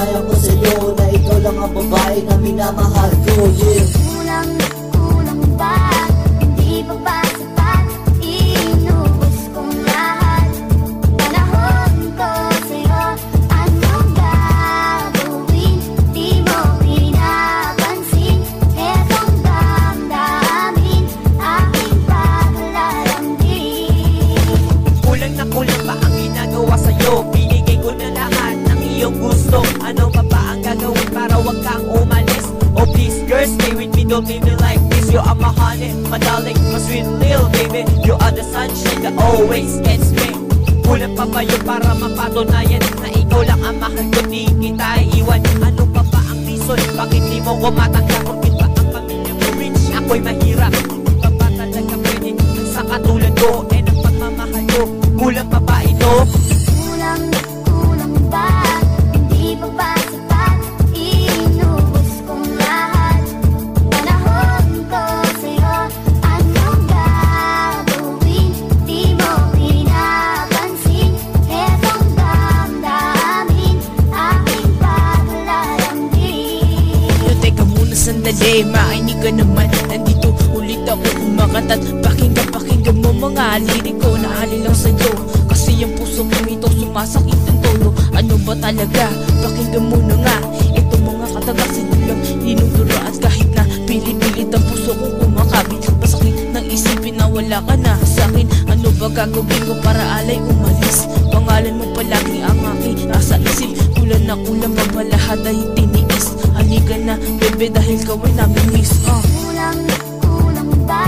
Pinatunayan ko sa'yo na ikaw lang ang babae na minamahal ko, yeah. Kulang ba? Hindi pa ba sapat? Inubos kong lahat. Panahon ko sa'yo, anong gagawin? Di mo pinapansin. Etong damdamin, aking paglalambing. Kulang na kulang ba ang ginagawa sa'yo? Binigay ko na lahat ng iyong gusto. Ano pa ba ang gagawin para wag kang umalis? Oh please girl, stay with me, don't leave me like this. You are my honey, my darling, my sweet little baby. You are the sunshine that always gets me. Kulang pa ba yun para mapatunayan na ikaw lang ang mahal ko, di kita iiwan? Ano pa ba ang reason? Bakit di mo ko matanggap? Bakit ba ang pamilya mo rich? Ako'y mahirap. Hindi pa ba talaga pwede sa katulad ko? Eh ang pagmamahal ko, kulang pa ba ito? Kulang ba? Hindi pa ba sapat? Inubos kong lahat. Panahon ko sa'yo, anong gagawin? Di mo pinapansin. Etong damdamin, aking paglalambing. Teka muna sandali, makinig ka naman. Nandito ulit ako kumakatat. Pakinggan mo mga lirik ko na alin lang sa'yo. Kasi yung puso mo ito sumasakit ng tolo. Ano ba talaga? Pakinggan mo na nga. Ito mga katagang sinulang ninudura. At kahit na pili-pilit ang puso kong kumakabit, masakit ng isipin na wala ka na sa'kin. Ano ba gagawin ko para alay umalis? Pangalan mo palagi ang aking nasa isip. Kulang na kulang ba ba lahat ay tiniis? Halika na bebe dahil kaway namin miss. Kulang ba?